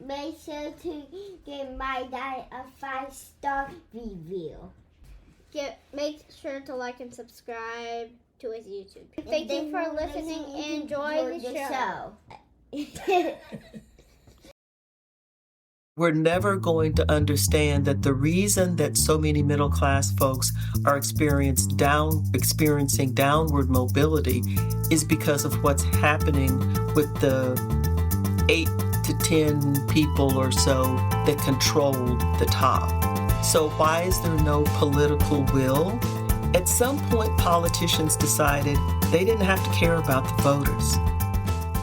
make sure to give my dad a 5-star review. Make sure to like and subscribe to his YouTube. Thank you for listening and enjoy the show. We're never going to understand that the reason that so many middle-class folks are experiencing downward mobility is because of what's happening with the 8 to 10 people or so that control the top. So why is there no political will? At some point, politicians decided they didn't have to care about the voters.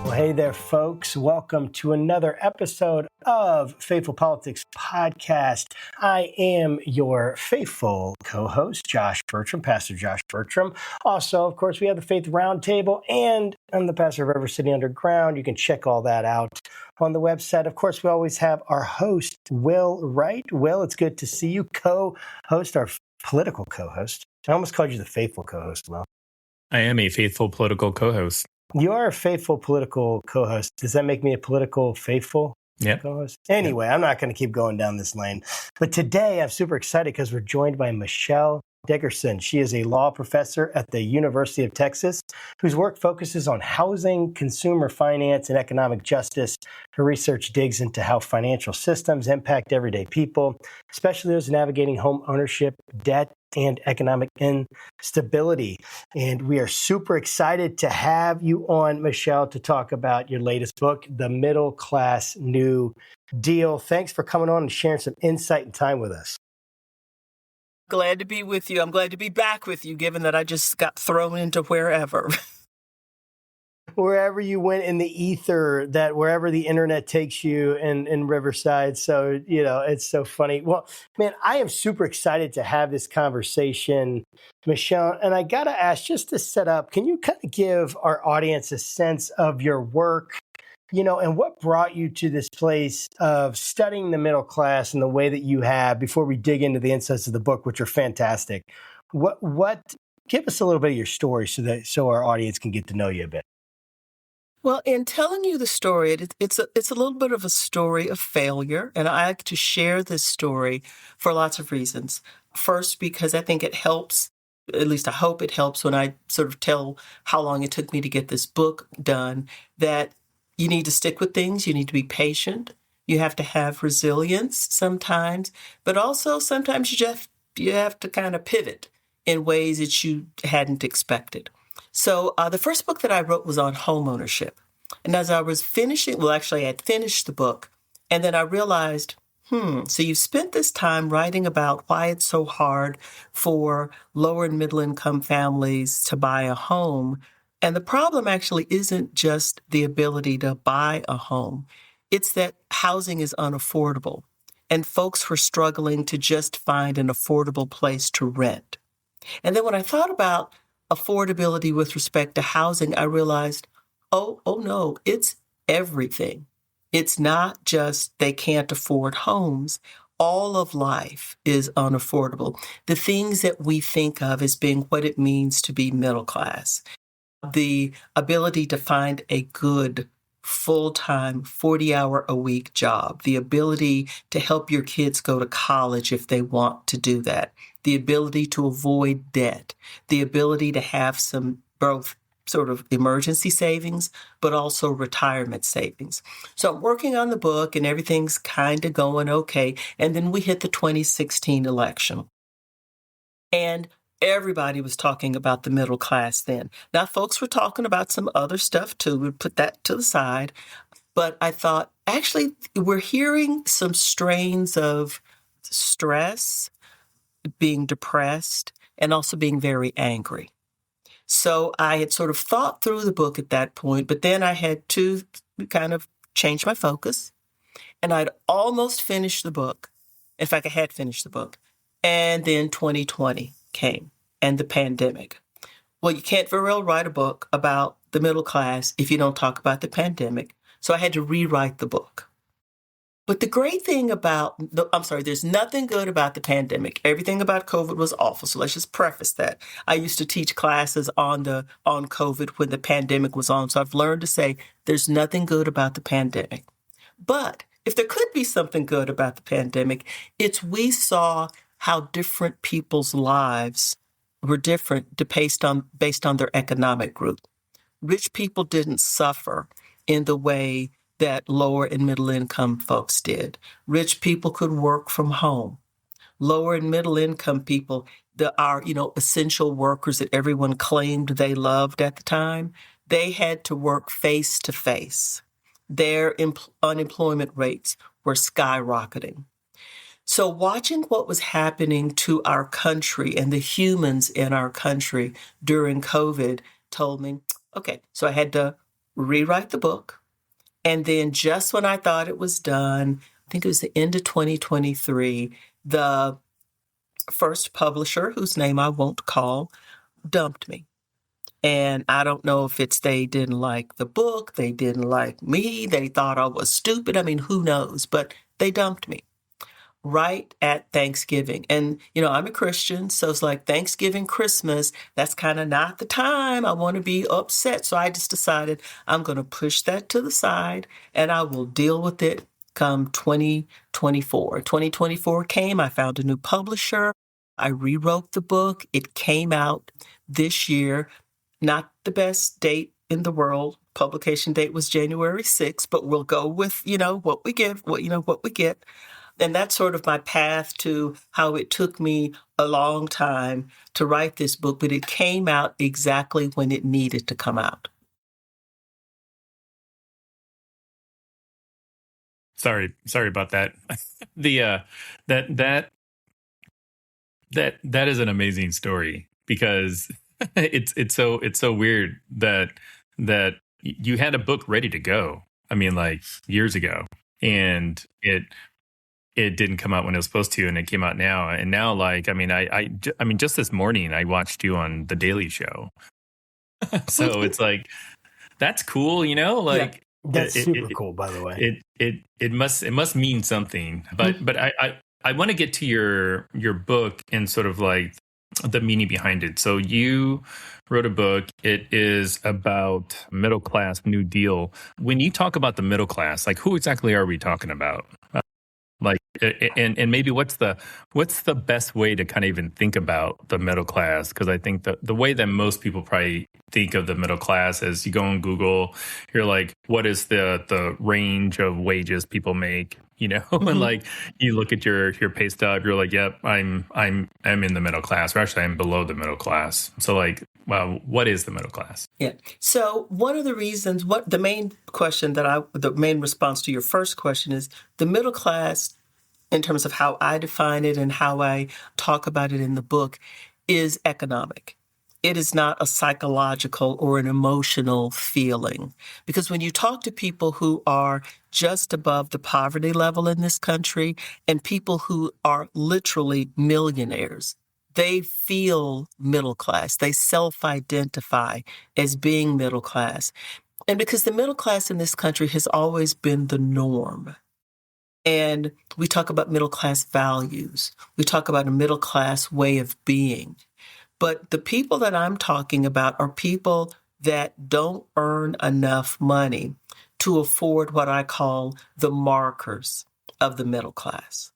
Well, hey there, folks. Welcome to another episode of Faithful Politics Podcast. I am your faithful co-host, Josh Bertram, Pastor Josh Bertram. Also, of course, we have the Faith Roundtable, and I'm the pastor of River City Underground. You can check all that out on the website. Of course, we always have our host, Will Wright. Will, it's good to see you, co-host, our political co-host. I almost called you the faithful co-host, Will. I am a faithful political co-host. You are a faithful political co-host. Does that make me a political faithful co-host? Anyway, I'm not going to keep going down this lane. But today I'm super excited because we're joined by Mechele Dickerson. She is a law professor at the University of Texas whose work focuses on housing, consumer finance, and economic justice. Her research digs into how financial systems impact everyday people, especially those navigating home ownership, debt, and economic instability. And we are super excited to have you on, Mechele, to talk about your latest book, The Middle Class New Deal. Thanks for coming on and sharing some insight and time with us. Glad to be with you. I'm glad to be back with you, given that I just got thrown into wherever. Wherever you went in the ether, that wherever the internet takes you in Riverside. So, it's so funny. Well, man, I am super excited to have this conversation, Mechele. And I got to ask, just to set up, can you kind of give our audience a sense of your work, and what brought you to this place of studying the middle class in the way that you have before we dig into the insights of the book, which are fantastic? Give us a little bit of your story so our audience can get to know you a bit. Well, in telling you the story, it's a little bit of a story of failure, and I like to share this story for lots of reasons. First, because I think it helps, at least I hope it helps when I sort of tell how long it took me to get this book done, that you need to stick with things, you need to be patient, you have to have resilience sometimes, but also sometimes you have to kind of pivot in ways that you hadn't expected. So the first book that I wrote was on home ownership. And as I was I had finished the book, and then I realized, so you spent this time writing about why it's so hard for lower and middle income families to buy a home. And the problem actually isn't just the ability to buy a home. It's that housing is unaffordable, and folks were struggling to just find an affordable place to rent. And then when I thought about affordability with respect to housing, I realized, oh no, it's everything. It's not just they can't afford homes. All of life is unaffordable. The things that we think of as being what it means to be middle class, the ability to find a good full-time 40-hour-a-week job, the ability to help your kids go to college if they want to do that, the ability to avoid debt, the ability to have some both sort of emergency savings, but also retirement savings. So I'm working on the book and everything's kind of going okay. And then we hit the 2016 election. And everybody was talking about the middle class then. Now, folks were talking about some other stuff too. We put that to the side. But I thought, actually, we're hearing some strains of stress, being depressed, and also being very angry. So I had sort of thought through the book at that point, but then I had to kind of change my focus. And I'd almost finished the book. In fact, I had finished the book. And then 2020 came and the pandemic. Well, you can't very well write a book about the middle class if you don't talk about the pandemic. So I had to rewrite the book. But the great thing there's nothing good about the pandemic. Everything about COVID was awful. So let's just preface that. I used to teach classes on COVID when the pandemic was on. So I've learned to say there's nothing good about the pandemic. But if there could be something good about the pandemic, it's we saw how different people's lives were different based on their economic group. Rich people didn't suffer in the way that lower and middle income folks did. Rich people could work from home. Lower and middle income people, our essential workers that everyone claimed they loved at the time, they had to work face to face. Their unemployment rates were skyrocketing. So watching what was happening to our country and the humans in our country during COVID told me, okay, so I had to rewrite the book. And then just when I thought it was done, I think it was the end of 2023, the first publisher, whose name I won't call, dumped me. And I don't know if it's they didn't like the book, they didn't like me, they thought I was stupid. I mean, who knows? But they dumped me right at Thanksgiving. And, I'm a Christian, so it's like Thanksgiving, Christmas, that's kind of not the time I want to be upset. So I just decided I'm going to push that to the side and I will deal with it come 2024. 2024 came, I found a new publisher. I rewrote the book. It came out this year. Not the best date in the world. Publication date was January 6th, but we'll go with, what we get, what we get. And that's sort of my path to how it took me a long time to write this book, but it came out exactly when it needed to come out. Sorry about that. That is an amazing story because it's so weird that you had a book ready to go. I mean, like years ago, and it didn't come out when it was supposed to, and it came out now. And now, like, I mean, just this morning I watched you on The Daily Show, so it's like that's cool, like. Yeah. That's super cool, by the way. It must mean something, but I want to get to your book and sort of like the meaning behind it. So you wrote a book. It is about middle class New Deal. When you talk about the middle class, like who exactly are we talking about? Like, and maybe what's the best way to kind of even think about the middle class? Because I think the way that most people probably think of the middle class is you go on Google, you're like, what is the range of wages people make? And like you look at your pay stub, you're like, yep, I'm in the middle class, or actually I'm below the middle class. So like, well, what is the middle class? Yeah. So one of the reasons, the main response to your first question is the middle class, in terms of how I define it and how I talk about it in the book, is economic. It is not a psychological or an emotional feeling. Because when you talk to people who are just above the poverty level in this country and people who are literally millionaires, they feel middle class. They self-identify as being middle class. And because the middle class in this country has always been the norm. And we talk about middle class values. We talk about a middle class way of being. But the people that I'm talking about are people that don't earn enough money to afford what I call the markers of the middle class.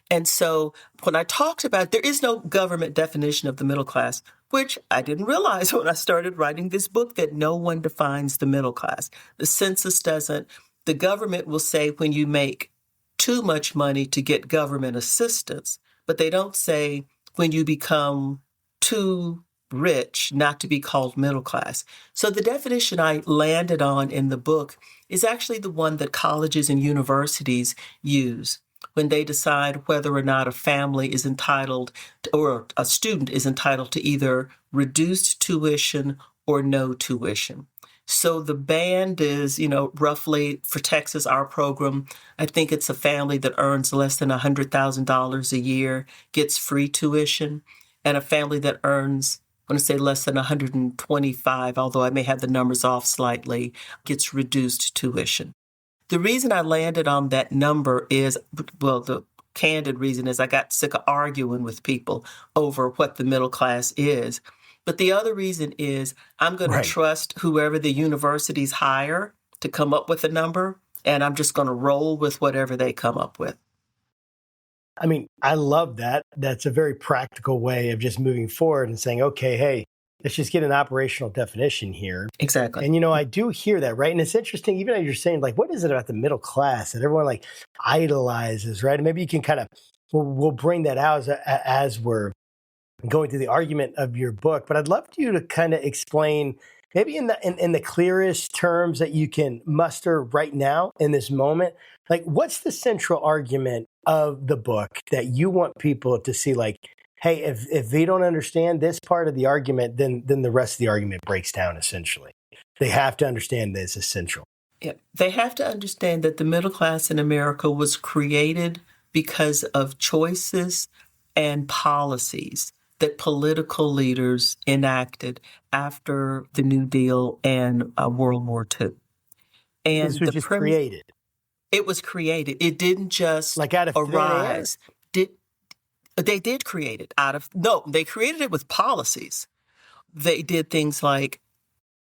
And so when I talked about, there is no government definition of the middle class, which I didn't realize when I started writing this book, that no one defines the middle class. The census doesn't. The government will say when you make too much money to get government assistance, but they don't say when you become too rich not to be called middle class. So the definition I landed on in the book is actually the one that colleges and universities use when they decide whether or not a family is entitled or a student is entitled to either reduced tuition or no tuition. So the band is, roughly for Texas, our program, I think it's a family that earns less than $100,000 a year gets free tuition. And a family that earns, I want to say less than 125, although I may have the numbers off slightly, gets reduced tuition. The reason I landed on that number is, the candid reason is I got sick of arguing with people over what the middle class is. But the other reason is I'm going to trust whoever the universities hire to come up with a number. and I'm just going to roll with whatever they come up with. I mean, I love that. That's a very practical way of just moving forward and saying, okay, hey, let's just get an operational definition here. Exactly. And, I do hear that, right? And it's interesting, even as you're saying, like, what is it about the middle class that everyone like idolizes, right? And maybe you can kind of, we'll bring that out as we're going through the argument of your book. But I'd love you to kind of explain, maybe in the clearest terms that you can muster right now in this moment, like, what's the central argument of the book that you want people to see, like, hey, if they don't understand this part of the argument, then the rest of the argument breaks down, essentially. They have to understand this essential. Yeah. They have to understand that the middle class in America was created because of choices and policies that political leaders enacted after the New Deal and World War II. And this was just created. It was created. It didn't just like out of arise. They did create it they created it with policies. They did things like,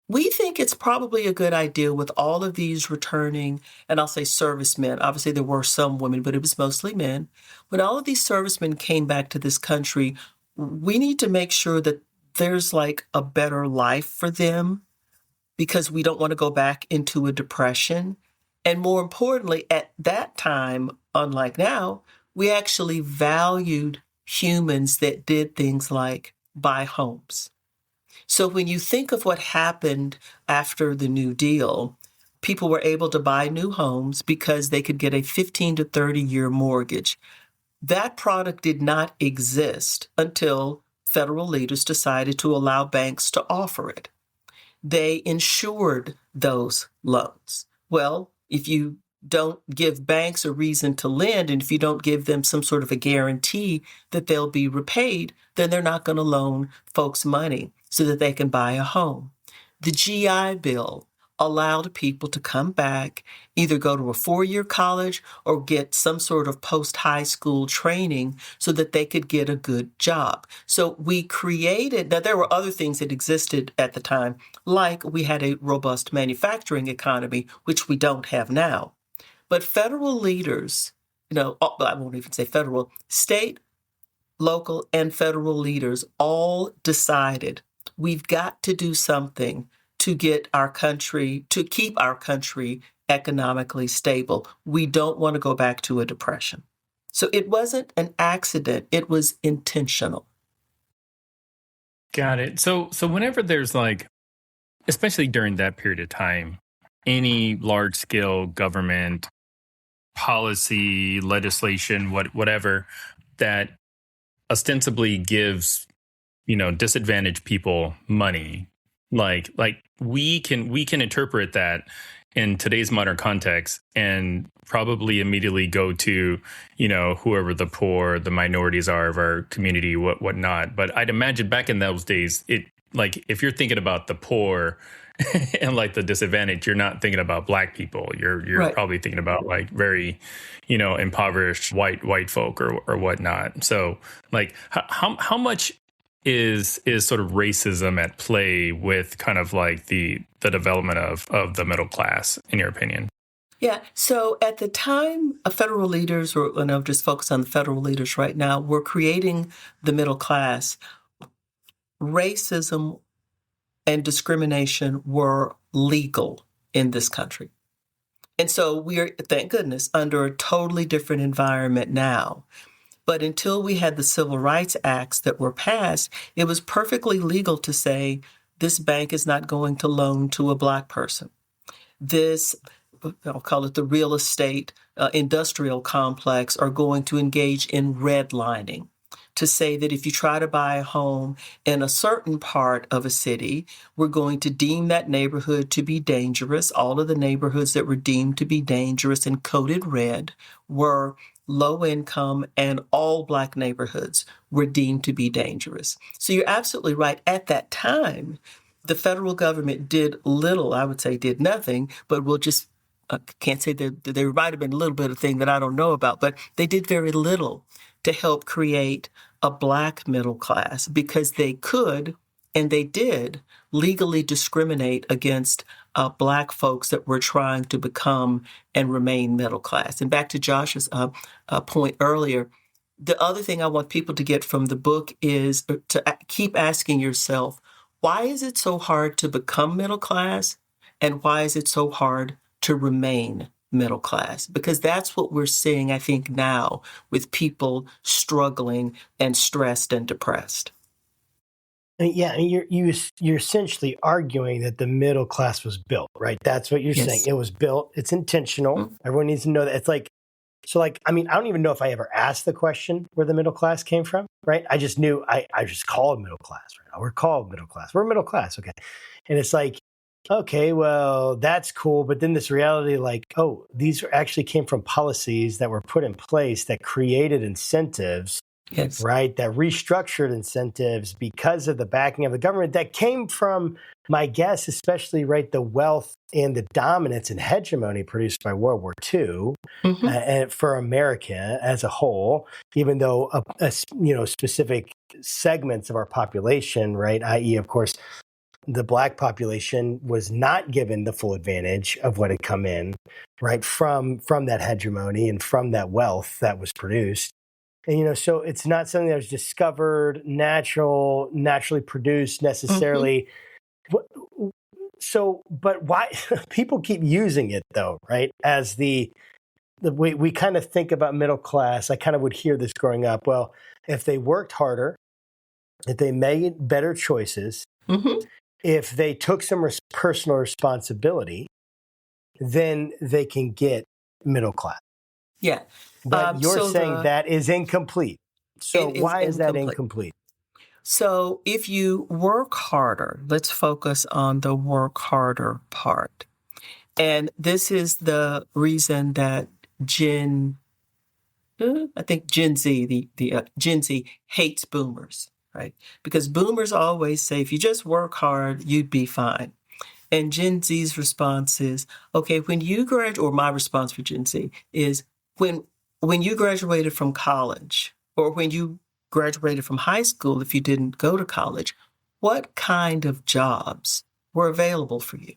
we think it's probably a good idea with all of these returning, and I'll say servicemen. Obviously, there were some women, but it was mostly men. When all of these servicemen came back to this country, we need to make sure that there's like a better life for them, because we don't want to go back into a depression. And more importantly, at that time, unlike now, we actually valued humans that did things like buy homes. So when you think of what happened after the New Deal, people were able to buy new homes because they could get a 15 to 30-year mortgage. That product did not exist until federal leaders decided to allow banks to offer it. They insured those loans. Well, if you don't give banks a reason to lend, and if you don't give them some sort of a guarantee that they'll be repaid, then they're not going to loan folks money so that they can buy a home. The GI Bill allowed people to come back, either go to a 4-year college or get some sort of post-high school training so that they could get a good job. So we created, now there were other things that existed at the time, like we had a robust manufacturing economy, which we don't have now. But federal leaders, I won't even say federal, state, local, and federal leaders all decided we've got to do something to keep our country economically stable. We don't want to go back to a depression. So it wasn't an accident, it was intentional. Got it. So whenever there's like, especially during that period of time, any large scale government policy, legislation, whatever that ostensibly gives, disadvantaged people money, like we can interpret that in today's modern context and probably immediately go to, whoever the poor, the minorities are of our community, whatnot. But I'd imagine back in those days, it like if you're thinking about the poor and like the disadvantaged, you're not thinking about Black people. You're right. Probably thinking about like very, impoverished white folk or whatnot. So like how much is sort of racism at play with kind of like the development of the middle class, in your opinion? Yeah. So at the time, federal leaders, and I'll just focus on the federal leaders right now, were creating the middle class. Racism and discrimination were legal in this country. And so we are, thank goodness, under a totally different environment now. But until we had the Civil Rights Acts that were passed, it was perfectly legal to say, this bank is not going to loan to a Black person. This, I'll call it the real estate industrial complex, are going to engage in redlining, to say that if you try to buy a home in a certain part of a city, we're going to deem that neighborhood to be dangerous. All of the neighborhoods that were deemed to be dangerous and coded red were low income, and all Black neighborhoods were deemed to be dangerous. So you're absolutely right. At that time, the federal government did little, I would say did nothing, but we'll just, can't say that there might have been a little bit of thing that I don't know about, but they did very little to help create a Black middle class, because they could, and they did, legally discriminate against Black folks that were trying to become and remain middle class. And back to Josh's point earlier, the other thing I want people to get from the book is to keep asking yourself, why is it so hard to become middle class? And why is it so hard to remain middle class? Because that's what we're seeing, I think, now with people struggling and stressed and depressed. Yeah, and you're essentially arguing that the middle class was built, right? That's what you're saying. It was built. It's intentional. Mm-hmm. Everyone needs to know that. It's like, so like, I mean, I don't even know if I ever asked the question where the middle class came from, right? I just knew I just called middle class right now. We're called middle class. We're middle class. Okay. And it's like, okay, well, that's cool. But then this reality, like, oh, these actually came from policies that were put in place that created incentives, right? That restructured incentives because of the backing of the government that came from, my guess, especially, right, the wealth and the dominance and hegemony produced by World War II and for America as a whole, even though, specific segments of our population, right, i.e., of course, the Black population was not given the full advantage of what had come in, right, from that hegemony and from that wealth that was produced. And, so it's not something that was discovered, naturally produced necessarily. So, but why people keep using it though, right? As the way we kind of think about middle class, I kind of would hear this growing up. Well, if they worked harder, if they made better choices, if they took some personal responsibility, then they can get middle class. Yeah. But you're saying that is incomplete. So why is that incomplete? So if you work harder, let's focus on the work harder part. And this is the reason that Gen Z, Gen Z hates boomers, right? Because boomers always say, if you just work hard, you'd be fine. And Gen Z's response is, okay, when you graduate, or my response for Gen Z is, when you graduated from college, or when you graduated from high school, if you didn't go to college, what kind of jobs were available for you?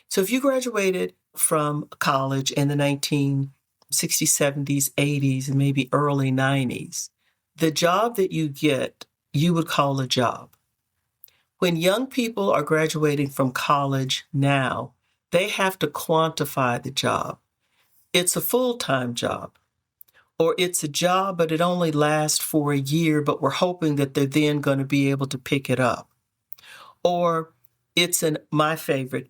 So if you graduated from college in the 1960s, 70s, 80s, and maybe early 90s, the job that you get, you would call a job. When young people are graduating from college now, they have to quantify the job. It's a full-time job, or it's a job, but it only lasts for a year, but we're hoping that they're then going to be able to pick it up. Or it's my favorite,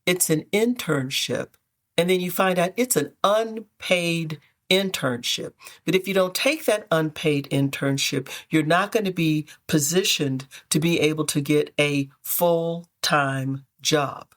it's an internship, and then you find out it's an unpaid internship. But if you don't take that unpaid internship, you're not going to be positioned to be able to get a full-time job.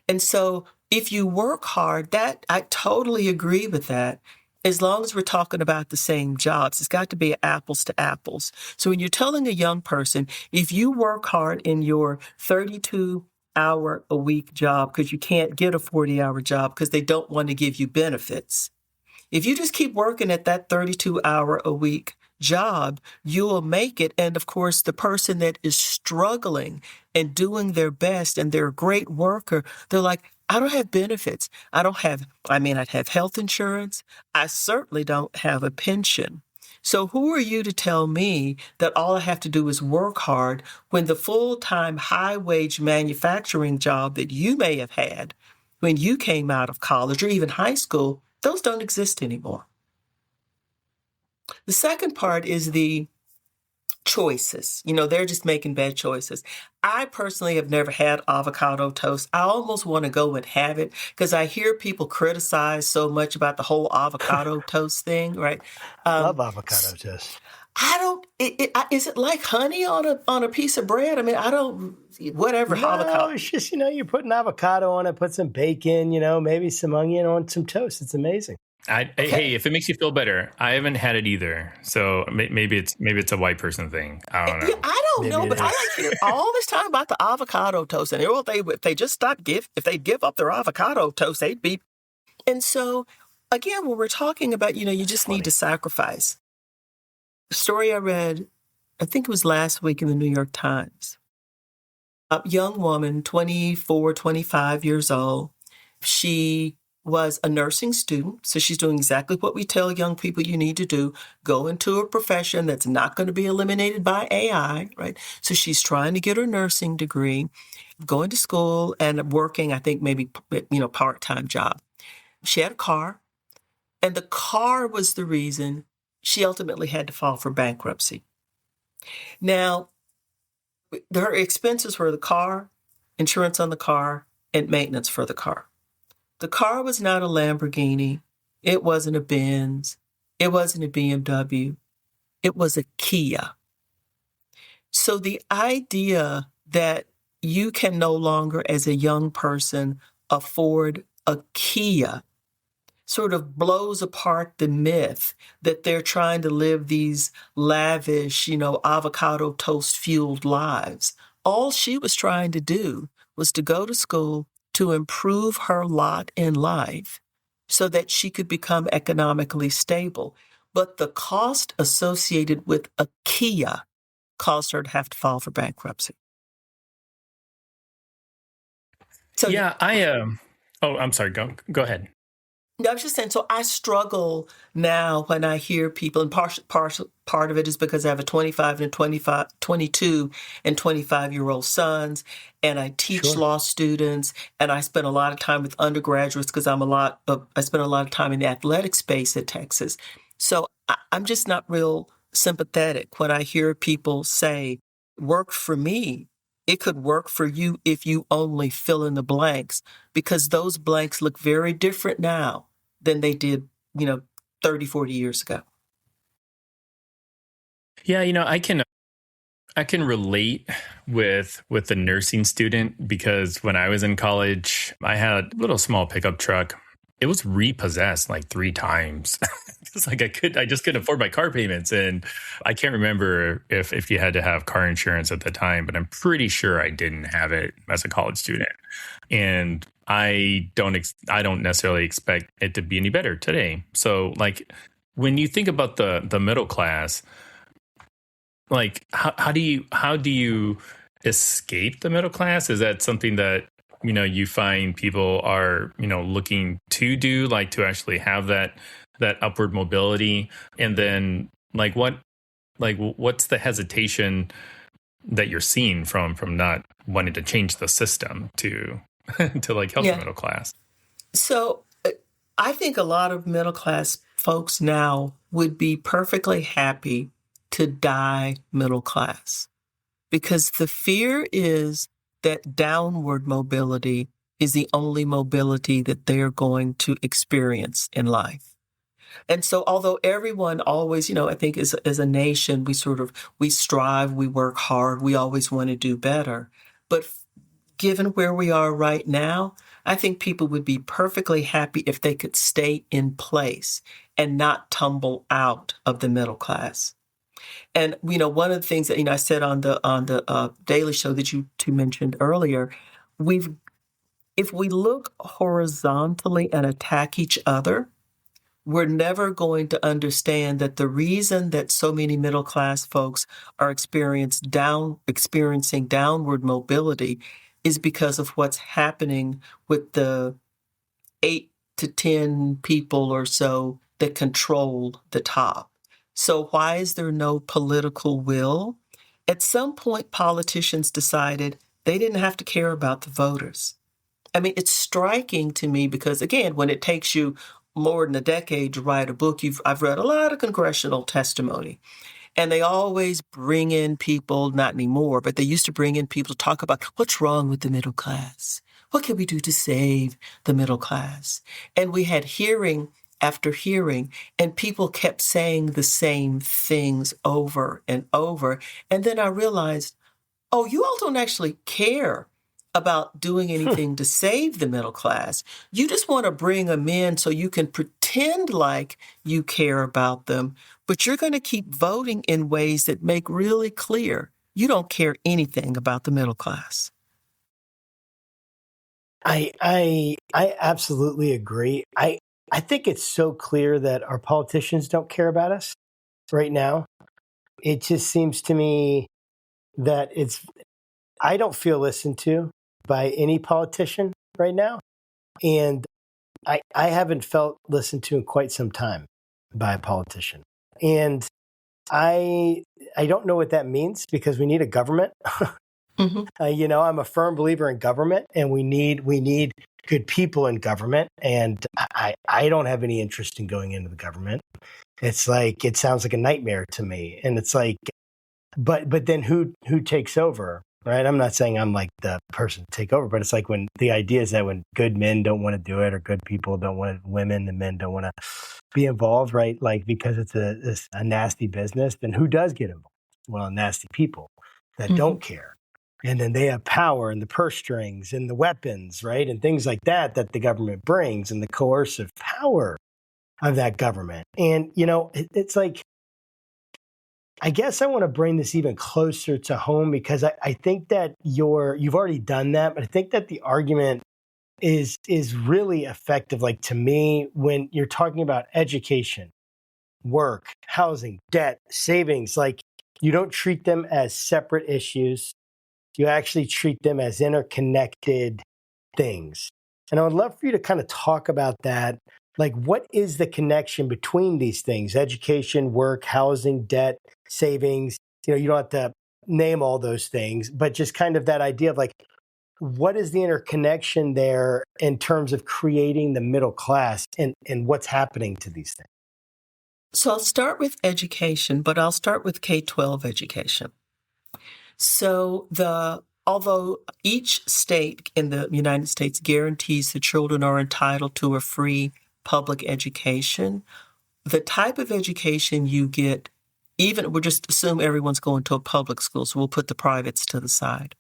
And so if you work hard, that I totally agree with that. As long as we're talking about the same jobs, it's got to be apples to apples. So when you're telling a young person, if you work hard in your 32-hour-a-week job because you can't get a 40-hour job because they don't want to give you benefits, if you just keep working at that 32-hour-a-week job, you will make it. And of course, the person that is struggling and doing their best and they're a great worker, they're like, I don't have benefits. I may not have health insurance. I certainly don't have a pension. So who are you to tell me that all I have to do is work hard when the full-time high-wage manufacturing job that you may have had when you came out of college or even high school, those don't exist anymore. The second part is the choices. They're just making bad choices. I personally have never had avocado toast. I almost want to go and have it because I hear people criticize so much about the whole avocado toast thing, right? Love avocado toast. I don't. Is it like honey on a piece of bread? I mean, I don't. Whatever. No, avocado. It's just you put an avocado on it, put some bacon, maybe some onion on some toast. It's amazing. Hey, if it makes you feel better, I haven't had it either. So maybe it's a white person thing. I don't know. Yeah, I don't know, but I hear all this time about the avocado toast, and if they just if they give up their avocado toast, they'd be. And so, again, when we're talking about, you just need to sacrifice. The story I read, I think it was last week in the New York Times. young woman, 24, 25 years old. She was a nursing student. So she's doing exactly what we tell young people you need to do. Go into a profession that's not going to be eliminated by AI, right? So she's trying to get her nursing degree, going to school and working, I think maybe, part-time job. She had a car, and the car was the reason she ultimately had to file for bankruptcy. Now, her expenses were the car, insurance on the car, and maintenance for the car. The car was not a Lamborghini. It wasn't a Benz. It wasn't a BMW. It was a Kia. So the idea that you can no longer, as a young person, afford a Kia sort of blows apart the myth that they're trying to live these lavish, avocado toast fueled lives. All she was trying to do was to go to school to improve her lot in life so that she could become economically stable. But the cost associated with a Kia caused her to have to file for bankruptcy. So yeah, I'm sorry. Go ahead. I was just saying, so I struggle now when I hear people, and part of it is because I have a 22 and 25-year-old sons, and I teach law students, and I spend a lot of time with undergraduates because I spend a lot of time in the athletic space at Texas. So I'm just not real sympathetic when I hear people say, work for me. It could work for you if you only fill in the blanks, because those blanks look very different now than they did, 30, 40 years ago. Yeah, I can relate with the nursing student, because when I was in college, I had a little small pickup truck. It was repossessed like 3 times. It's like I just couldn't afford my car payments. And I can't remember if you had to have car insurance at the time, but I'm pretty sure I didn't have it as a college student. And I don't necessarily expect it to be any better today. So like when you think about the middle class, like how do you escape the middle class? Is that something that you find people are looking to do, like to actually have that upward mobility? And then what's the hesitation that you're seeing from not wanting to change the system to to like help the middle class? So I think a lot of middle class folks now would be perfectly happy to die middle class, because the fear is that downward mobility is the only mobility that they're going to experience in life. And so although everyone always, I think as a nation, we strive, we work hard, we always want to do better. But given where we are right now, I think people would be perfectly happy if they could stay in place and not tumble out of the middle class. And, one of the things that, I said on the Daily Show that you two mentioned earlier, if we look horizontally and attack each other, we're never going to understand that the reason that so many middle class folks are experiencing downward mobility is because of what's happening with the 8 to 10 people or so that control the top. So why is there no political will? At some point, politicians decided they didn't have to care about the voters. I mean, it's striking to me because, again, when it takes you more than a decade to write a book, I've read a lot of congressional testimony. And they always bring in people, not anymore, but they used to bring in people to talk about what's wrong with the middle class. What can we do to save the middle class? And we had hearing after hearing, and people kept saying the same things over and over. And then I realized, oh, you all don't actually care about doing anything to save the middle class. You just want to bring them in so you can pretend like you care about them, but you're going to keep voting in ways that make really clear you don't care anything about the middle class. I absolutely agree. I think it's so clear that our politicians don't care about us right now. It just seems to me that I don't feel listened to by any politician right now. And I haven't felt listened to in quite some time by a politician. And I don't know what that means, because we need a government. Mm-hmm. I'm a firm believer in government, and we need good people in government. And I don't have any interest in going into the government. It's like, it sounds like a nightmare to me. And it's like, but then who takes over, right? I'm not saying I'm like the person to take over, but it's like, when the idea is that when good men don't want to do it, or good people don't want to, women and men don't want to be involved, right? Like, because it's a nasty business, then who does get involved? Well, nasty people that Mm-hmm. don't care. And then they have power and the purse strings and the weapons, right? And things like that the government brings, and the coercive power of that government. And, it's like, I guess I want to bring this even closer to home, because I think that you've already done that, but I think that the argument is really effective. Like, to me, when you're talking about education, work, housing, debt, savings, like, you don't treat them as separate issues. You actually treat them as interconnected things. And I would love for you to kind of talk about that. Like, what is the connection between these things? Education, work, housing, debt, savings. You don't have to name all those things, but just kind of that idea of like, what is the interconnection there in terms of creating the middle class, and what's happening to these things? So I'll start with education, but I'll start with K-12 education. So although each state in the United States guarantees that children are entitled to a free public education, the type of education you get, even we'll just assume everyone's going to a public school, so we'll put the privates to the side.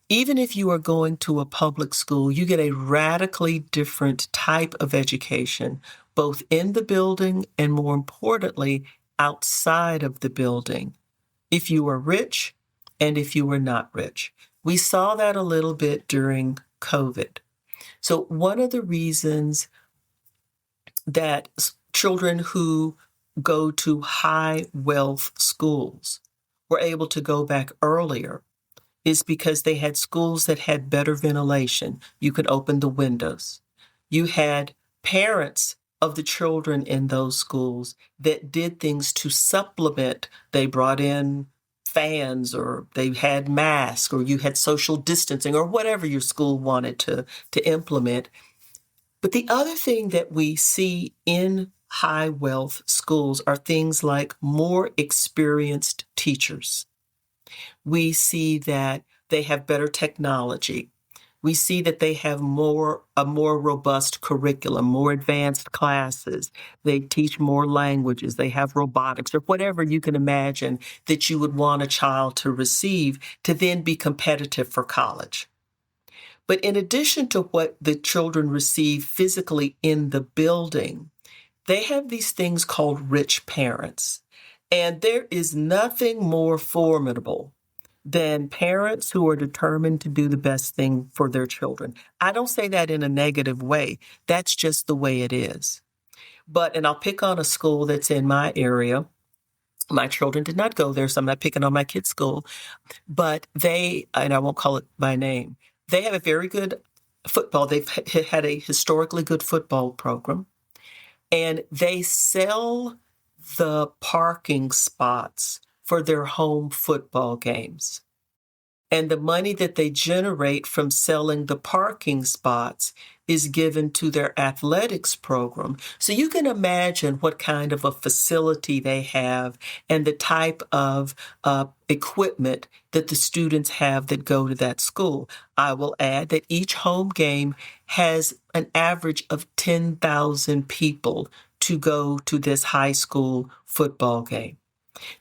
Even if you are going to a public school, you get a radically different type of education, both in the building and, more importantly, outside of the building, if you are rich and if you were not rich. We saw that a little bit during COVID. So one of the reasons that children who go to high wealth schools were able to go back earlier is because they had schools that had better ventilation. You could open the windows. You had parents of the children in those schools that did things to supplement. They brought in fans, or they had masks, or you had social distancing, or whatever your school wanted to implement. But the other thing that we see in high wealth schools are things like more experienced teachers. We see that they have better technology. We see that they have a more robust curriculum, more advanced classes. They teach more languages. They have robotics, or whatever you can imagine that you would want a child to receive to then be competitive for college. But in addition to what the children receive physically in the building, they have these things called rich parents. And there is nothing more formidable than parents who are determined to do the best thing for their children. I don't say that in a negative way. That's just the way it is. And I'll pick on a school that's in my area. My children did not go there, so I'm not picking on my kids' school. But and I won't call it by name, they have a very good football. They've had a historically good football program. And they sell the parking spots for their home football games. And the money that they generate from selling the parking spots is given to their athletics program. So you can imagine what kind of a facility they have and the type of equipment that the students have that go to that school. I will add that each home game has an average of 10,000 people to go to this high school football game.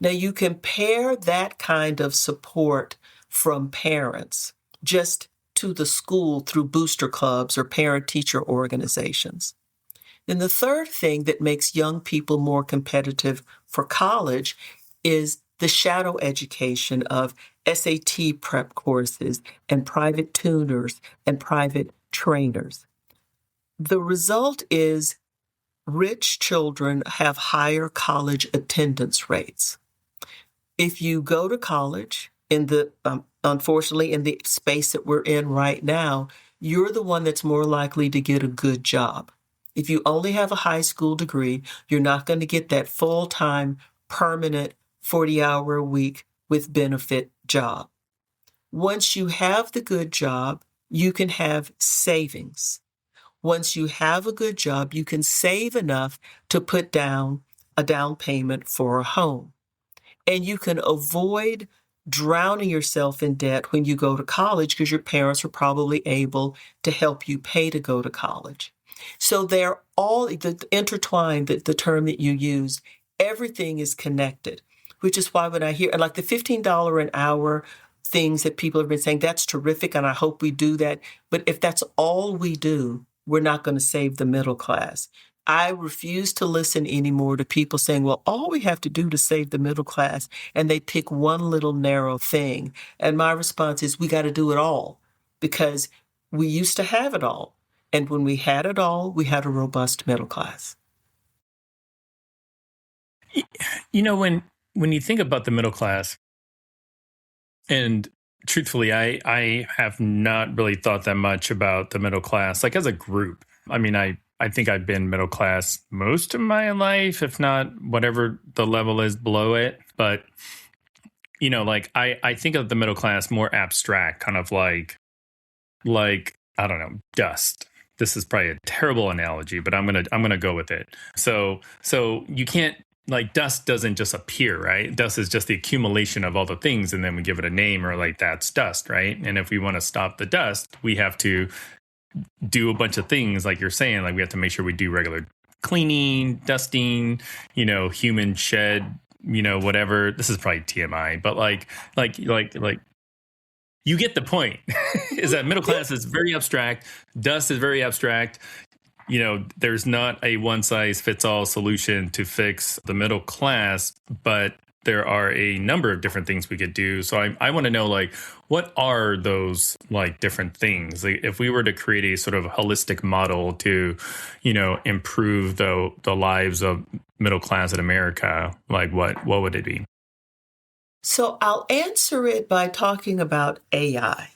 Now, you compare that kind of support from parents just to the school through booster clubs or parent-teacher organizations. Then the third thing that makes young people more competitive for college is the shadow education of SAT prep courses and private tuners and private trainers. The result is rich children have higher college attendance rates. If you go to college in the unfortunately, in the space that we're in right now, you're the one that's more likely to get a good job. If you only have a high school degree, you're not going to get that full-time, permanent 40-hour-a-week with benefit job. Once you have the good job, you can have savings. Once you have a good job, you can save enough to put down a down payment for a home. And you can avoid drowning yourself in debt when you go to college because your parents were probably able to help you pay to go to college. So they're all intertwined, the term that you use, everything is connected, which is why when I hear, like the $15 an hour things that people have been saying, that's terrific, and I hope we do that. But if that's all we do, we're not going to save the middle class. I refuse to listen anymore to people saying, well, all we have to do to save the middle class, and they pick one little narrow thing. And my response is, we got to do it all, because we used to have it all. And when we had it all, we had a robust middle class. You know, when you think about the middle class, and truthfully, I have not really thought that much about the middle class, like as a group. I mean, I think I've been middle class most of my life, if not whatever the level is below it. But, you know, like I think of the middle class more abstract, kind of like, I don't know, dust. This is probably a terrible analogy, but I'm gonna go with it. So you can't, like, dust doesn't just appear, right? Dust is just the accumulation of all the things, and then we give it a name, or like, that's dust, right? And if we want to stop the dust, we have to do a bunch of things, like you're saying. Like, we have to make sure we do regular cleaning, dusting, you know, human shed, you know, whatever. This is probably TMI, but like you get the point. Is that middle class is very abstract. Dust is very abstract. You know, there's not a one-size-fits-all solution to fix the middle class, but there are a number of different things we could do. So I want to know, like, what are those, like, different things? Like, if we were to create a sort of holistic model to, you know, improve the lives of middle class in America, like, what would it be? So I'll answer it by talking about AI.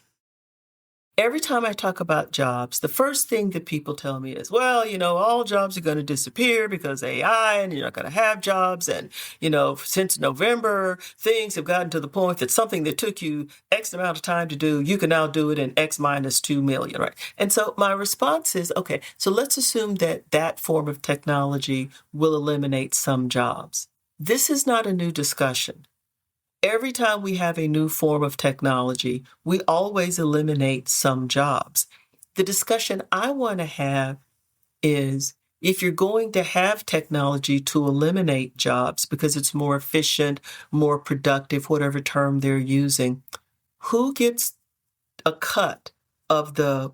Every time I talk about jobs, the first thing that people tell me is, well, you know, all jobs are going to disappear because AI, and you're not going to have jobs. And, you know, since November, things have gotten to the point that something that took you X amount of time to do, you can now do it in X minus 2 million, right? And so my response is, okay, so let's assume that that form of technology will eliminate some jobs. This is not a new discussion. Every time we have a new form of technology, we always eliminate some jobs. The discussion I want to have is, if you're going to have technology to eliminate jobs because it's more efficient, more productive, whatever term they're using, who gets a cut of the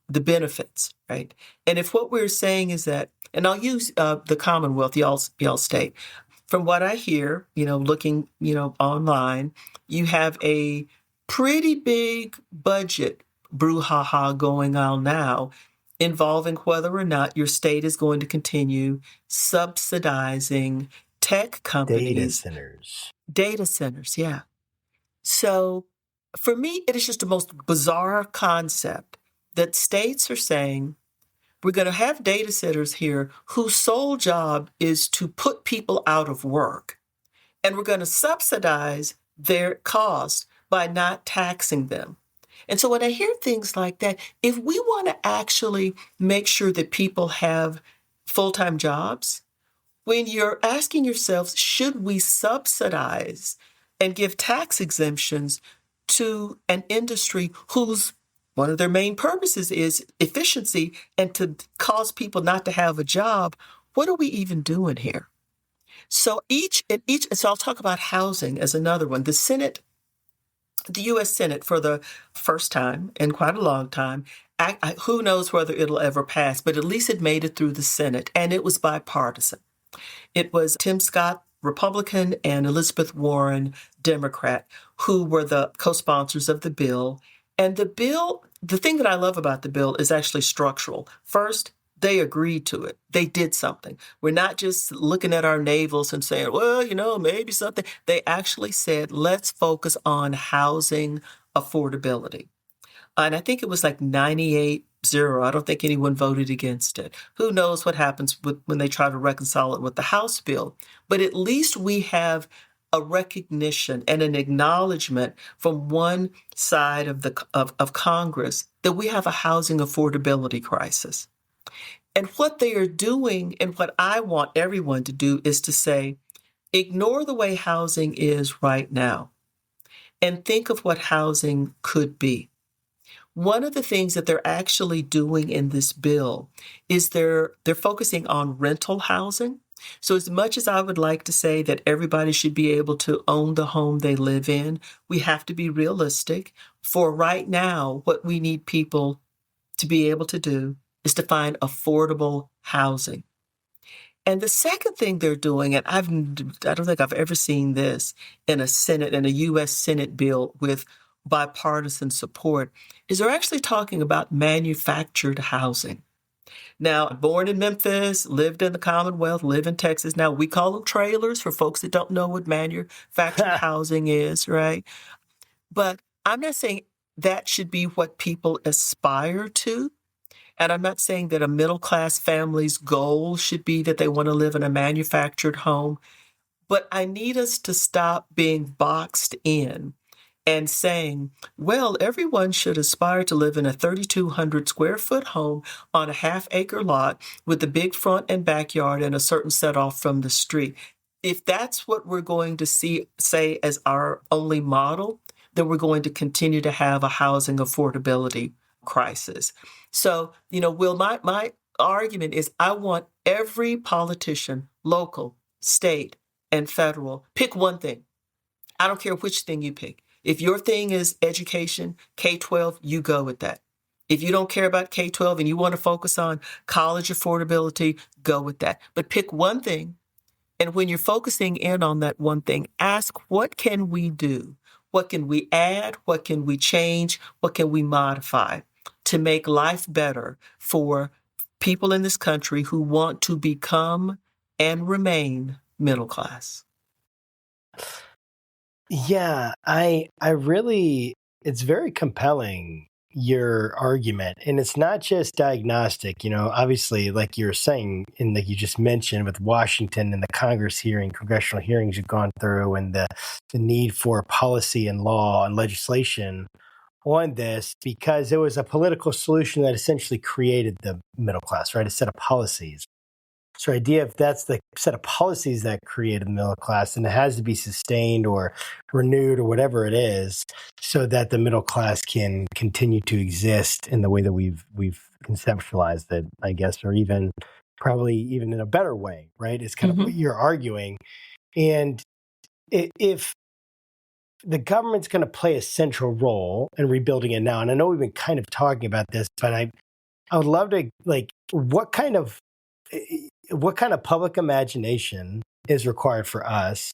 benefits, right? And if what we're saying is that, and I'll use the Commonwealth, y'all state. From what I hear, you know, looking, you know, online, you have a pretty big budget brouhaha going on now involving whether or not your state is going to continue subsidizing tech companies. Data centers, yeah. So for me, it is just the most bizarre concept that states are saying, we're going to have data centers here whose sole job is to put people out of work. And we're going to subsidize their cost by not taxing them. And so when I hear things like that, if we want to actually make sure that people have full-time jobs, when you're asking yourselves, should we subsidize and give tax exemptions to an industry whose one of their main purposes is efficiency and to cause people not to have a job? What are we even doing here? So so I'll talk about housing as another one. The U.S. Senate, for the first time in quite a long time, who knows whether it'll ever pass, but at least it made it through the Senate, and it was bipartisan. It was Tim Scott, Republican, and Elizabeth Warren, Democrat, who were the co-sponsors of the bill. And the bill, the thing that I love about the bill is actually structural. First, They agreed to it. They did something. We're not just looking at our navels and saying, well, maybe something. They actually said, let's focus on housing affordability. And I think it was like 98-0. I don't think anyone voted against it. Who knows what happens when they try to reconcile it with the House bill. But at least we have a recognition and an acknowledgement from one side of Congress that we have a housing affordability crisis. And what they are doing, and what I want everyone to do, is to say, ignore the way housing is right now and think of what housing could be. One of the things that they're actually doing in this bill is they're focusing on rental housing. So as much as I would like to say that everybody should be able to own the home they live in, we have to be realistic. For right now, what we need people to be able to do is to find affordable housing. And the second thing they're doing, and I don't think I've ever seen this in a U.S. Senate bill with bipartisan support, is they're actually talking about manufactured housing. Now, born in Memphis, lived in the Commonwealth, live in Texas. Now, we call them trailers for folks that don't know what manufactured housing is, right? But I'm not saying that should be what people aspire to. And I'm not saying that a middle-class family's goal should be that they want to live in a manufactured home. But I need us to stop being boxed in and saying, well, everyone should aspire to live in a 3,200 square foot home on a half-acre lot with a big front and backyard and a certain set off from the street. If that's what we're going to say as our only model, then we're going to continue to have a housing affordability crisis. So, Will, my argument is I want every politician, local, state, and federal, pick one thing. I don't care which thing you pick. If your thing is education, K-12, you go with that. If you don't care about K-12 and you want to focus on college affordability, go with that. But pick one thing. And when you're focusing in on that one thing, ask, what can we do? What can we add? What can we change? What can we modify to make life better for people in this country who want to become and remain middle class? Yeah, I really, it's very compelling, your argument. And it's not just diagnostic, obviously, like you're saying, and like you just mentioned with Washington and the congressional hearings you've gone through, and the need for policy and law and legislation on this, because it was a political solution that essentially created the middle class, right? A set of policies. So idea, if that's the set of policies that created the middle class, then it has to be sustained or renewed or whatever it is, so that the middle class can continue to exist in the way that we've conceptualized it, I guess, or even probably even in a better way, right? It's kind of what you're arguing. And if the government's going to play a central role in rebuilding it now, and I know we've been kind of talking about this, but I would love to, like, what kind of public imagination is required for us,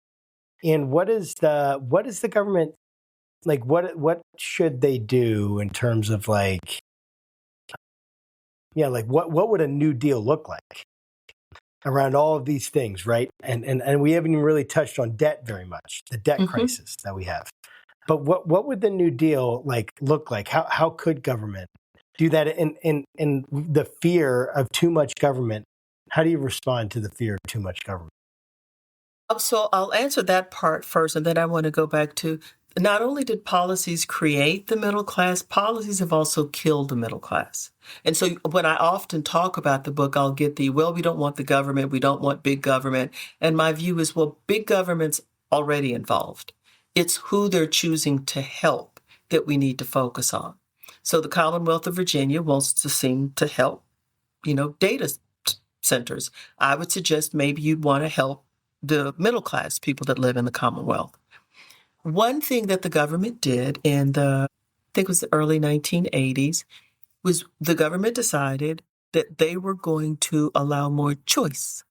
and what is the government, like, what should they do in terms of, like, what would a New Deal look like around all of these things, right? And we haven't even really touched on debt very much, the debt crisis that we have. But what would the New Deal look like? How could government do that in the fear of too much government? How do you respond to the fear of too much government? So I'll answer that part first, and then I want to go back to, not only did policies create the middle class, policies have also killed the middle class. And so when I often talk about the book, I'll get we don't want the government, we don't want big government. And my view is, well, big government's already involved. It's who they're choosing to help that we need to focus on. So the Commonwealth of Virginia wants to seem to help, data centers. I would suggest maybe you'd want to help the middle class people that live in the Commonwealth. One thing that the government did in I think it was the early 1980s, was the government decided that they were going to allow more choice.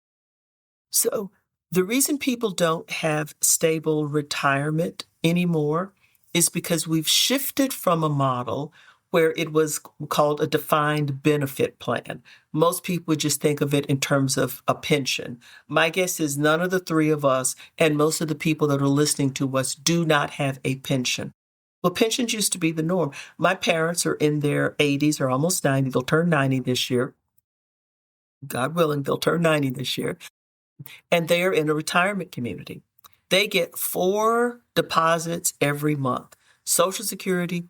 So the reason people don't have stable retirement anymore is because we've shifted from a model where it was called a defined benefit plan. Most people would just think of it in terms of a pension. My guess is none of the three of us and most of the people that are listening to us do not have a pension. Well, pensions used to be the norm. My parents are in their 80s or almost 90. They'll turn 90 this year. God willing, they'll turn 90 this year. And they are in a retirement community. They get 4 deposits every month. Social Security,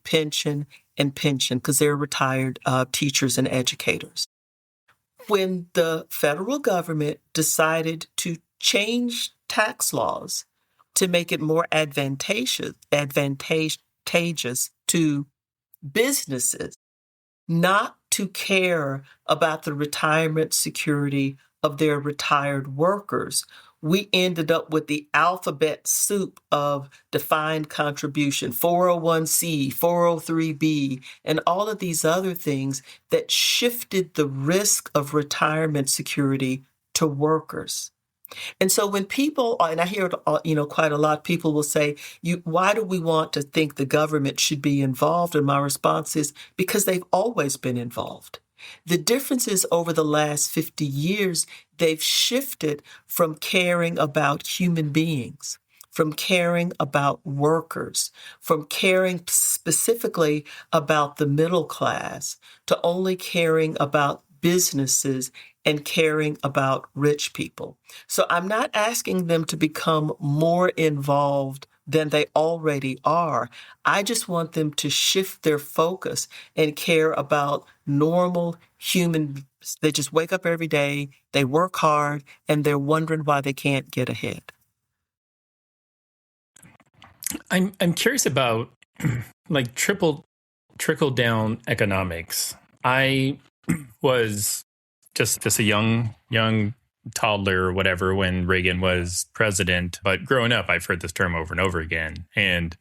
pension, and pension, because they're retired teachers and educators. When the federal government decided to change tax laws to make it more advantageous to businesses not to care about the retirement security of their retired workers, we ended up with the alphabet soup of defined contribution, 401c, 403b, and all of these other things that shifted the risk of retirement security to workers. And so when people, and I hear it, quite a lot, people will say, why do we want to think the government should be involved? And my response is, because they've always been involved. The difference is over the last 50 years, they've shifted from caring about human beings, from caring about workers, from caring specifically about the middle class, to only caring about businesses and caring about rich people. So I'm not asking them to become more involved than they already are. I just want them to shift their focus and care about normal human. They just wake up every day, they work hard, and they're wondering why they can't get ahead. I'm curious about like trickle down economics. I was just a young toddler or whatever when Reagan was president. But growing up, I've heard this term over and over again. And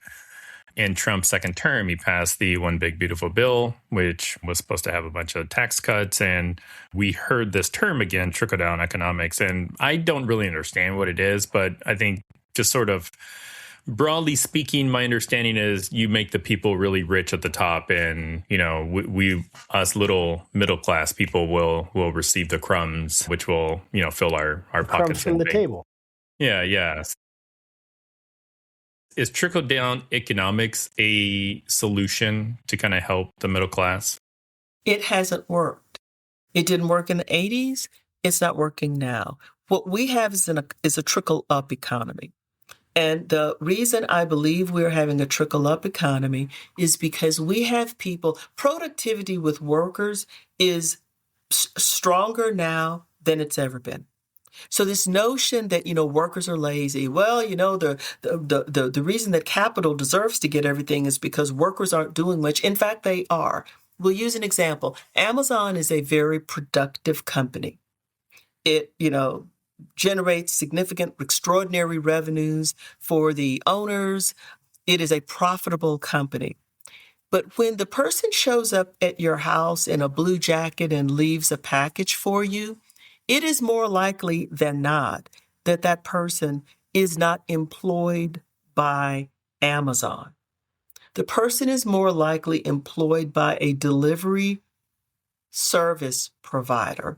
in Trump's second term, he passed the One Big Beautiful Bill, which was supposed to have a bunch of tax cuts. And we heard this term again, trickle down economics. And I don't really understand what it is, but I think just sort of broadly speaking, my understanding is you make the people really rich at the top, and we us little middle class people will receive the crumbs, which will fill our pockets. Crumbs from the table. Yeah. Is trickle down economics a solution to kind of help the middle class? It hasn't worked. It didn't work in the 80s. It's not working now. What we have is a trickle up economy. And the reason I believe we're having a trickle-up economy is because we have people, productivity with workers is stronger now than it's ever been. So this notion that, workers are lazy, well, the reason that capital deserves to get everything is because workers aren't doing much. In fact, they are. We'll use an example. Amazon is a very productive company. It, generates significant, extraordinary revenues for the owners. It is a profitable company. But when the person shows up at your house in a blue jacket and leaves a package for you, it is more likely than not that that person is not employed by Amazon. The person is more likely employed by a delivery service provider,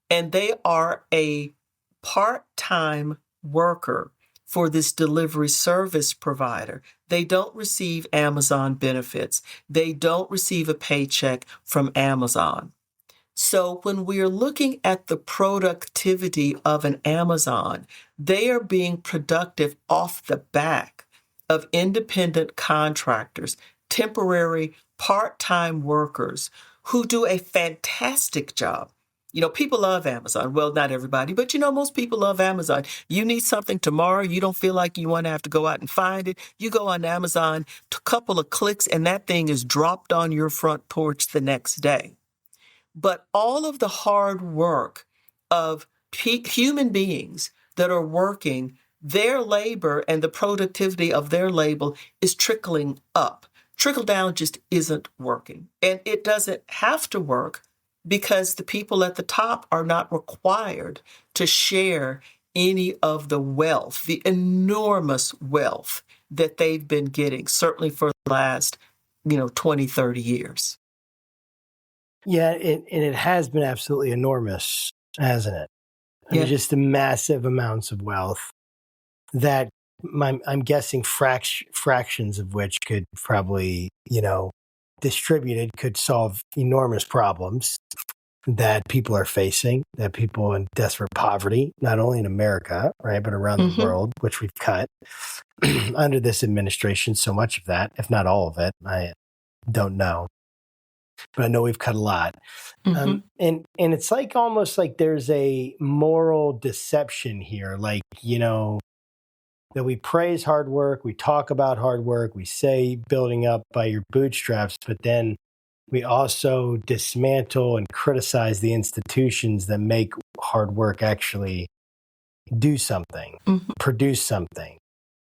and they are a part-time worker for this delivery service provider. They don't receive Amazon benefits. They don't receive a paycheck from Amazon. So when we're looking at the productivity of an Amazon, they are being productive off the back of independent contractors, temporary part-time workers who do a fantastic job. People love Amazon. Well, not everybody, but most people love Amazon. You need something tomorrow. You don't feel like you want to have to go out and find it. You go on Amazon, a couple of clicks, and that thing is dropped on your front porch the next day. But all of the hard work of human beings that are working, their labor and the productivity of their labor is trickling up. Trickle down just isn't working. And it doesn't have to work because the people at the top are not required to share any of the wealth, the enormous wealth that they've been getting, certainly for the last 20, 30 years. Yeah, and it has been absolutely enormous, hasn't it? I mean, Yeah. just the massive amounts of wealth that I'm guessing fractions of which could probably, distributed could solve enormous problems that people are facing, that people in desperate poverty, not only in America, right, but around the world, which we've cut under this administration, so much of that, if not all of it. I don't know. But I know we've cut a lot. And it's like almost like there's a moral deception here. Like, that we praise hard work, we talk about hard work, we say building up by your bootstraps, but then we also dismantle and criticize the institutions that make hard work actually do something, produce something.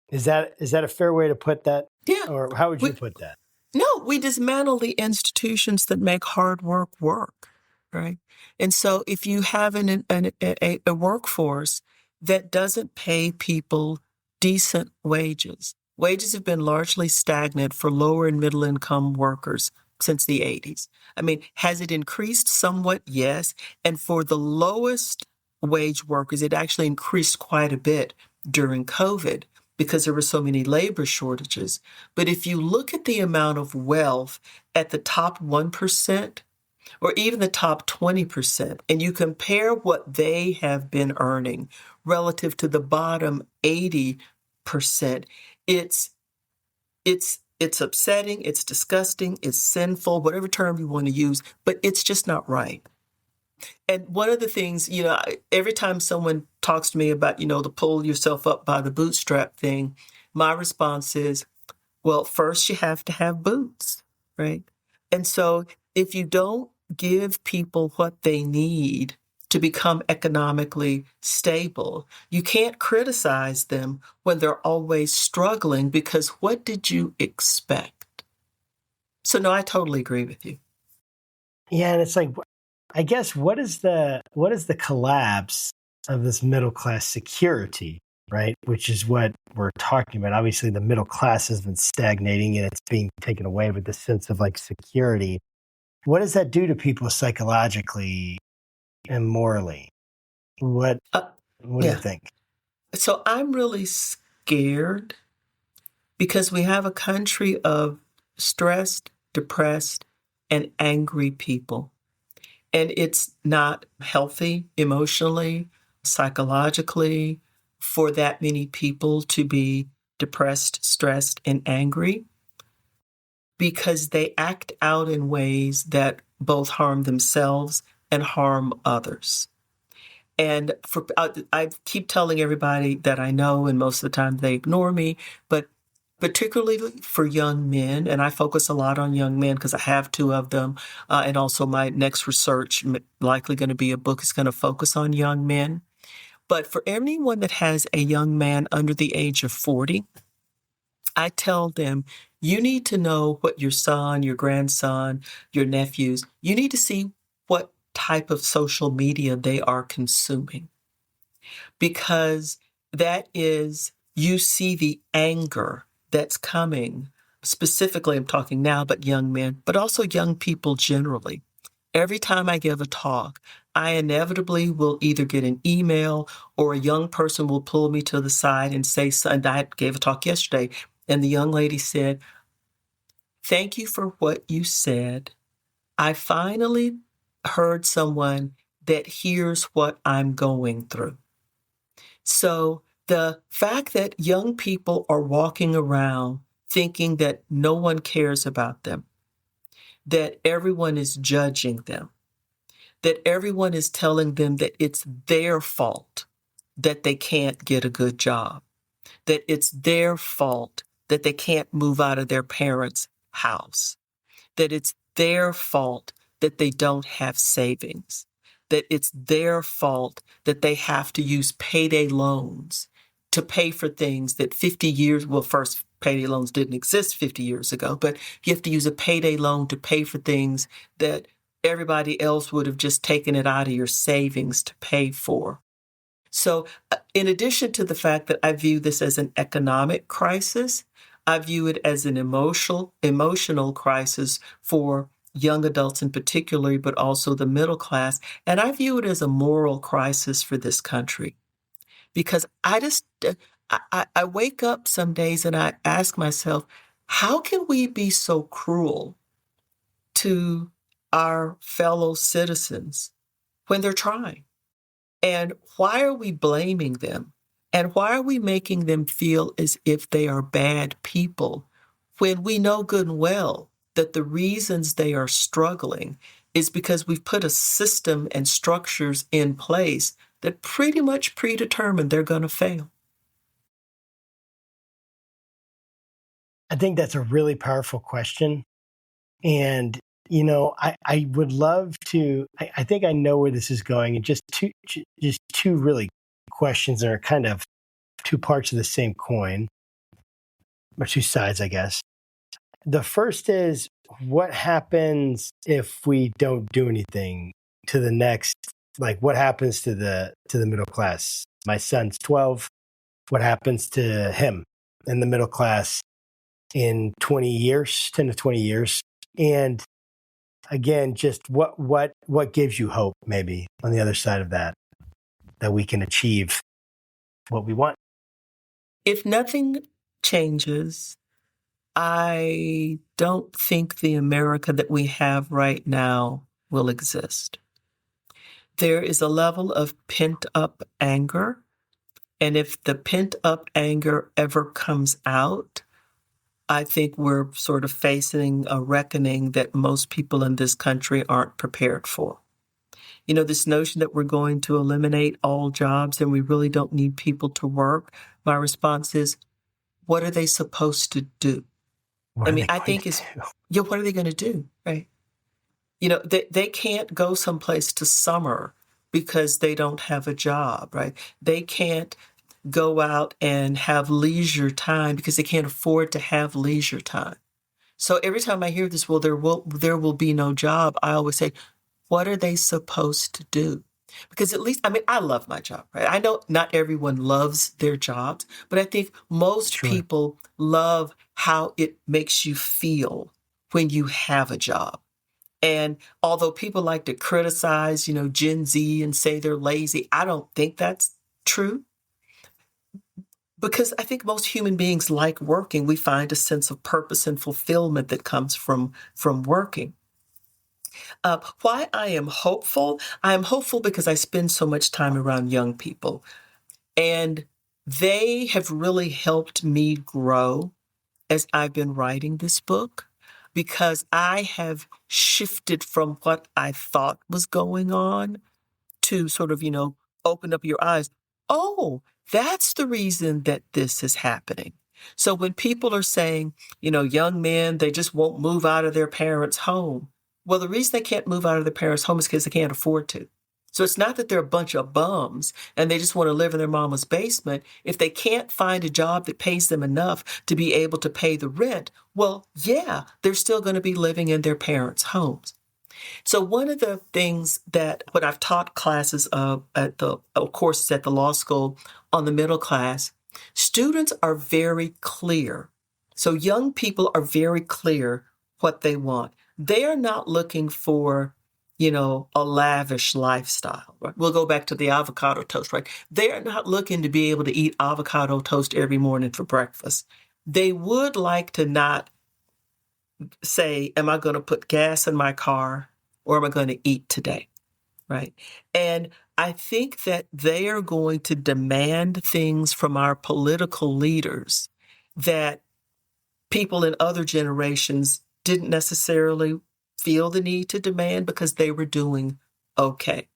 Is that a fair way to put that? Yeah. Or how would you put that? No, we dismantle the institutions that make hard work, right? And so if you have a workforce that doesn't pay people decent wages have been largely stagnant for lower and middle income workers since the 80s. I mean, has it increased somewhat? Yes. And for the lowest wage workers, it actually increased quite a bit during COVID because there were so many labor shortages. But if you look at the amount of wealth at the top 1% or even the top 20%, and you compare what they have been earning relative to the bottom 80%, it's upsetting, it's disgusting, it's sinful, whatever term you want to use, but it's just not right. And one of the things, every time someone talks to me about, the pull yourself up by the bootstrap thing, my response is, well, first you have to have boots, right? And so if you don't give people what they need to become economically stable, you can't criticize them when they're always struggling because what did you expect? So no, I totally agree with you. Yeah, and it's like, I guess what is the collapse of this middle class security, right? Which is what we're talking about. Obviously, the middle class has been stagnating and it's being taken away with the sense of like security. What does that do to people psychologically and morally? What do you think? So I'm really scared because we have a country of stressed, depressed, and angry people. And it's not healthy emotionally, psychologically, for that many people to be depressed, stressed, and angry because they act out in ways that both harm themselves and harm others. And I keep telling everybody that I know, and most of the time they ignore me, but particularly for young men, and I focus a lot on young men because I have two of them, and also my next research, likely going to be a book, is going to focus on young men. But for anyone that has a young man under the age of 40, I tell them, you need to know what your son, your grandson, your nephews, you need to see what type of social media they are consuming. Because that is, you see the anger that's coming. Specifically, I'm talking now about young men, but also young people generally. Every time I give a talk, I inevitably will either get an email or a young person will pull me to the side and say, and I gave a talk yesterday, and the young lady said, "Thank you for what you said. I finally heard someone that hears what I'm going through." So the fact that young people are walking around thinking that no one cares about them, that everyone is judging them, that everyone is telling them that it's their fault that they can't get a good job, that it's their fault that they can't move out of their parents' house, that it's their fault that they don't have savings, that it's their fault that they have to use payday loans to pay for things that 50 years, well, first, payday loans didn't exist 50 years ago, but you have to use a payday loan to pay for things that everybody else would have just taken it out of your savings to pay for. So in addition to the fact that I view this as an economic crisis, I view it as an emotional crisis for young adults in particular, but also the middle class. And I view it as a moral crisis for this country because I wake up some days and I ask myself, how can we be so cruel to our fellow citizens when they're trying? And why are we blaming them? And why are we making them feel as if they are bad people when we know good and well that the reasons they are struggling is because we've put a system and structures in place that pretty much predetermine they're going to fail? I think that's a really powerful question. And, I would love to, I think I know where this is going. And just two really questions that are kind of two parts of the same coin, or two sides, I guess. The first is, what happens if we don't do anything to the next, like what happens to the middle class? My son's 12. What happens to him in the middle class in 20 years, 10 to 20 years? And again, just what gives you hope maybe on the other side of that we can achieve what we want? If nothing changes, I don't think the America that we have right now will exist. There is a level of pent-up anger, and if the pent-up anger ever comes out, I think we're sort of facing a reckoning that most people in this country aren't prepared for. This notion that we're going to eliminate all jobs and we really don't need people to work, my response is, what are they supposed to do? What are they going to do, right? They can't go someplace to summer because they don't have a job, right? They can't go out and have leisure time because they can't afford to have leisure time. So every time I hear this, well, there will be no job, I always say, what are they supposed to do? Because at least, I love my job, right? I know not everyone loves their jobs, but I think most people love how it makes you feel when you have a job. And although people like to criticize, Gen Z and say they're lazy, I don't think that's true. Because I think most human beings like working. We find a sense of purpose and fulfillment that comes from working. Why I am hopeful? I am hopeful because I spend so much time around young people. And they have really helped me grow as I've been writing this book, because I have shifted from what I thought was going on to sort of, open up your eyes. Oh, that's the reason that this is happening. So when people are saying, young men, they just won't move out of their parents' home. Well, the reason they can't move out of their parents' home is because they can't afford to. So it's not that they're a bunch of bums and they just want to live in their mama's basement. If they can't find a job that pays them enough to be able to pay the rent, well, yeah, they're still going to be living in their parents' homes. So one of the things that when I've taught classes courses at the law school on the middle class, students are very clear. So young people are very clear what they want. They are not looking for, a lavish lifestyle. Right? We'll go back to the avocado toast, right? They are not looking to be able to eat avocado toast every morning for breakfast. They would like to not say, am I going to put gas in my car or am I going to eat today? Right. And I think that they are going to demand things from our political leaders that people in other generations didn't necessarily feel the need to demand because they were doing okay.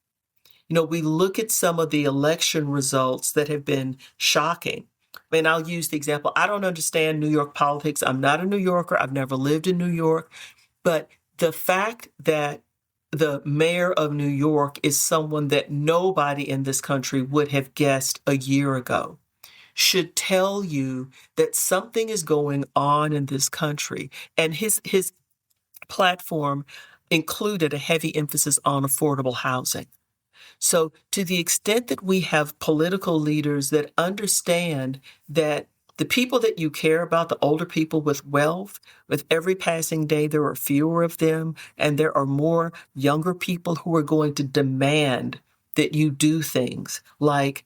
We look at some of the election results that have been shocking. I'll use the example. I don't understand New York politics. I'm not a New Yorker. I've never lived in New York. But the fact that the mayor of New York is someone that nobody in this country would have guessed a year ago should tell you that something is going on in this country. And his platform included a heavy emphasis on affordable housing. So to the extent that we have political leaders that understand that The people that you care about, the older people with wealth, with every passing day, there are fewer of them, and there are more younger people who are going to demand that you do things like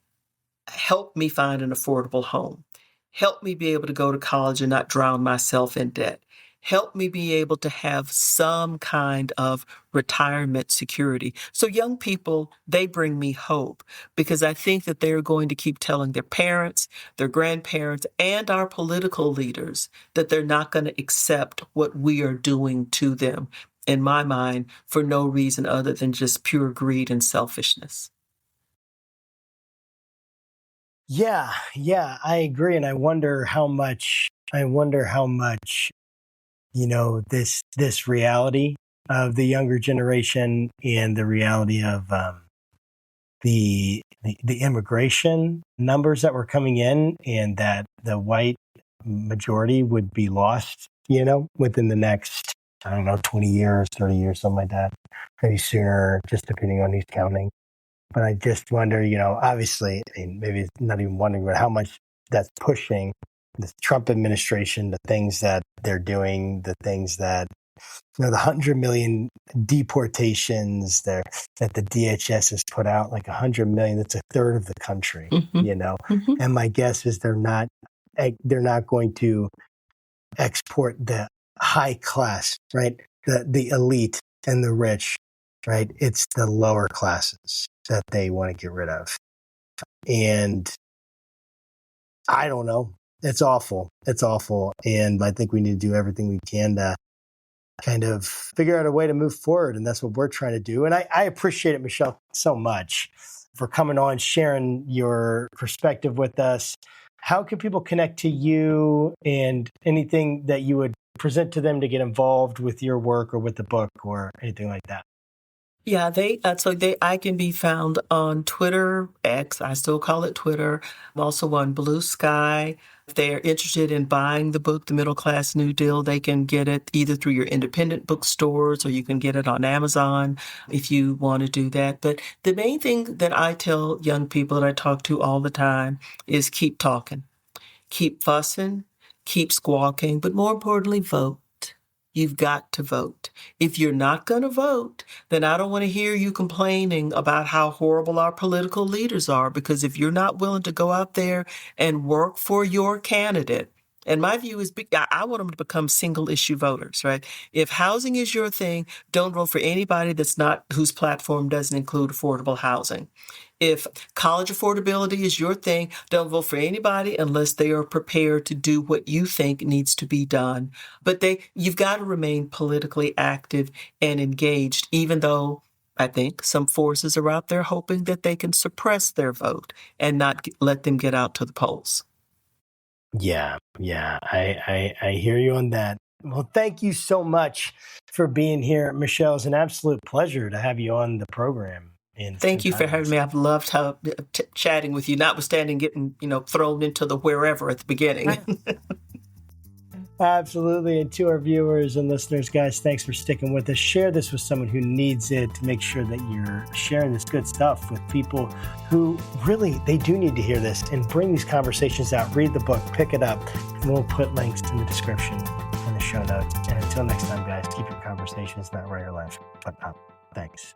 help me find an affordable home, help me be able to go to college and not drown myself in debt, help me be able to have some kind of retirement security. So young people, they bring me hope because I think that they're going to keep telling their parents, their grandparents, and our political leaders that they're not going to accept what we are doing to them, in my mind, for no reason other than just pure greed and selfishness. Yeah, I agree. And I wonder how much, this reality of the younger generation and the reality of the immigration numbers that were coming in, and that the white majority would be lost, within the next, 20 years, 30 years, something like that, maybe sooner, just depending on who's counting. But I just wonder, obviously, maybe it's not even wondering, but how much that's pushing the Trump administration, the things that they're doing, the things that, the 100 million deportations that the DHS has put out, like 100 million, that's a third of the country, And my guess is they're not going to export the high class, right? The elite and the rich, right? It's the lower classes that they want to get rid of. And I don't know. It's awful. And I think we need to do everything we can to kind of figure out a way to move forward. And that's what we're trying to do. And I appreciate it, Mechele, so much for coming on, sharing your perspective with us. How can people connect to you and anything that you would present to them to get involved with your work or with the book or anything like that? Yeah, I can be found on Twitter, X, I still call it Twitter. I'm also on Blue Sky. If they're interested in buying the book, The Middle Class New Deal, they can get it either through your independent bookstores or you can get it on Amazon if you want to do that. But the main thing that I tell young people that I talk to all the time is keep talking, keep fussing, keep squawking, but more importantly, vote. You've got to vote. If you're not going to vote, then I don't want to hear you complaining about how horrible our political leaders are, because if you're not willing to go out there and work for your candidate, and my view is I want them to become single issue voters, right? If housing is your thing, don't vote for anybody whose platform doesn't include affordable housing. If college affordability is your thing, don't vote for anybody unless they are prepared to do what you think needs to be done. But you've got to remain politically active and engaged, even though I think some forces are out there hoping that they can suppress their vote and not let them get out to the polls. Yeah. I hear you on that. Well, thank you so much for being here, Mechele. It's an absolute pleasure to have you on the program. Thank you for having me. I've loved chatting with you, notwithstanding getting, thrown into the wherever at the beginning. Absolutely. And to our viewers and listeners, guys, thanks for sticking with us. Share this with someone who needs it, to make sure that you're sharing this good stuff with people who really, they do need to hear this, and bring these conversations out. Read the book, pick it up, and we'll put links in the description and the show notes. And until next time, guys, keep your conversations not right or left, but up. Thanks.